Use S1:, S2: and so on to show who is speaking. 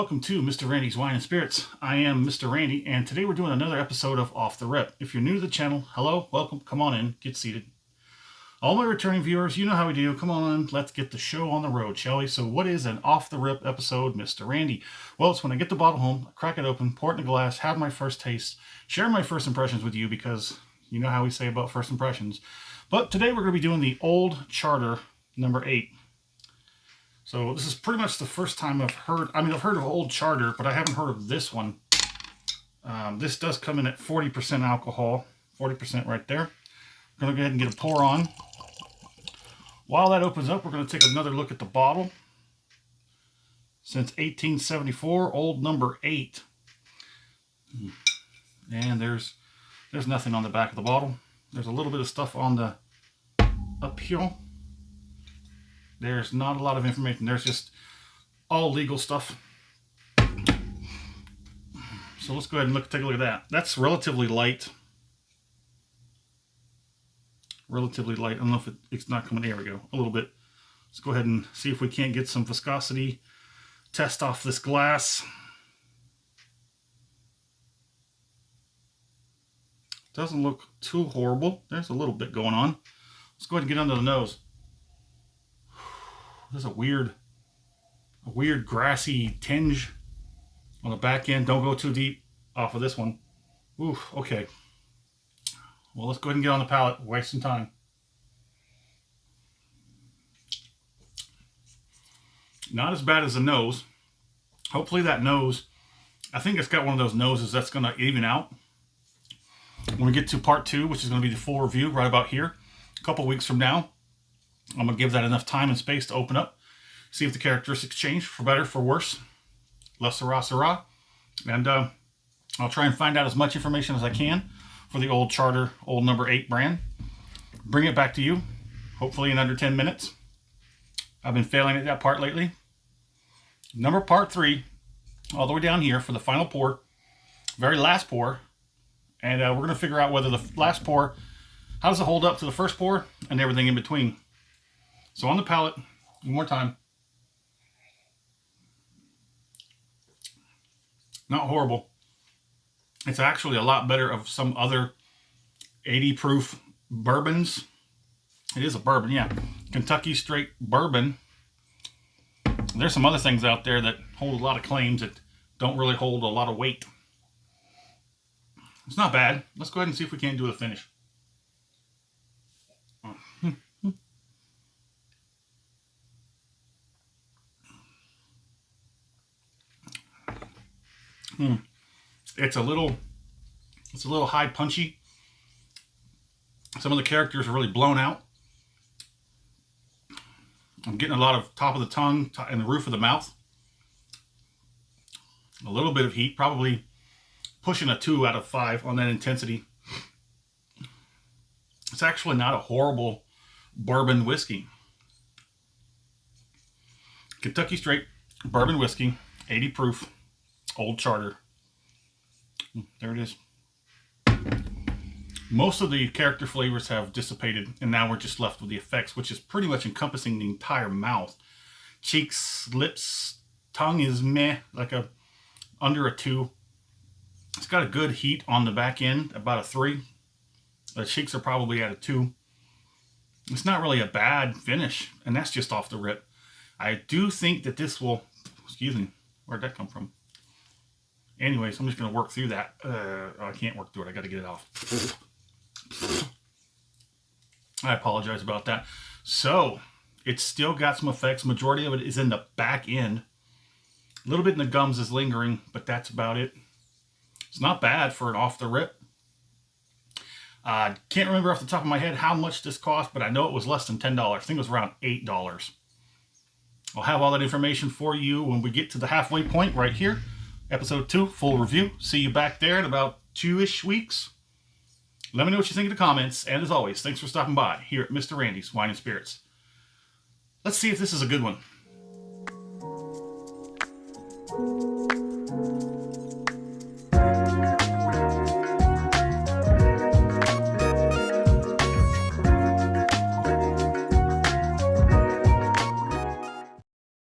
S1: welcome to Mr. Randy's Wine and Spirits. I am Mr. Randy, and today we're doing another episode of Off the Rip. If you're new to the channel, hello, welcome, come on in, get seated. All my returning viewers, you know how we do. Come on, let's get the show on the road, shall we? So what is an Off the Rip episode, Mr. Randy? Well, it's when I get the bottle home, crack it open, pour it in a glass, have my first taste, share my first impressions with you, because you know how we say about first impressions. But today we're going to be doing the Old Charter number 8. So this is pretty much the first time I've heard, I've heard of Old Charter, but I haven't heard of this one. This does come in at 40% alcohol, 40% right there. I'm going to go ahead and get a pour on. While that opens up, we're going to take another look at the bottle. Since 1874, Old number 8. And there's nothing on the back of the bottle. There's a little bit of stuff on the up here. There's not a lot of information. There's just all legal stuff. So let's go ahead and take a look at that. That's relatively light. Relatively light. I don't know if it's not coming. There we go. A little bit. Let's go ahead and see if we can't get some viscosity test off this glass. Doesn't look too horrible. There's a little bit going on. Let's go ahead and get under the nose. There's a weird grassy tinge on the back end. Don't go too deep off of this one. Ooh, okay. Well, let's go ahead and get on the palate. Waste some time. Not as bad as the nose. Hopefully that nose, I think it's got one of those noses that's going to even out. When we get to part 2, which is going to be the full review right about here, a couple weeks from now, I'm going to give that enough time and space to open up, see if the characteristics change, for better, for worse. La Syrah Syrah. And I'll try and find out as much information as I can for the Old Charter, Old number 8 brand. Bring it back to you, hopefully in under 10 minutes. I've been failing at that part lately. Part 3, all the way down here for the final pour, very last pour. And we're going to figure out whether the last pour, how does it hold up to the first pour and everything in between. So on the palate, one more time. Not horrible. It's actually a lot better of some other 80 proof bourbons. It is a bourbon, yeah. Kentucky straight bourbon. There's some other things out there that hold a lot of claims that don't really hold a lot of weight. It's not bad. Let's go ahead and see if we can't do the finish. It's a little high punchy. Some of the characters are really blown out. I'm getting a lot of top of the tongue and the roof of the mouth. A little bit of heat, probably pushing a 2 out of 5 on that intensity. It's actually not a horrible bourbon whiskey. Kentucky straight bourbon whiskey, 80 proof. Old Charter. There it is. Most of the character flavors have dissipated, and now we're just left with the effects, which is pretty much encompassing the entire mouth. Cheeks, lips, tongue is meh, like under a 2. It's got a good heat on the back end, about a 3. The cheeks are probably at a 2. It's not really a bad finish, and that's just off the rip. I do think that this will, excuse me, where'd that come from? Anyways, I'm just going to work through that. I can't work through it. I got to get it off. I apologize about that. So, it's still got some effects. Majority of it is in the back end. A little bit in the gums is lingering, but that's about it. It's not bad for an off the rip. Can't remember off the top of my head how much this cost, but I know it was less than $10. I think it was around $8. I'll have all that information for you when we get to the halfway point right here. Episode 2, full review. See you back there in about 2-ish weeks. Let me know what you think in the comments. And as always, thanks for stopping by here at Mr. Randy's Wine and Spirits. Let's see if this is a good one.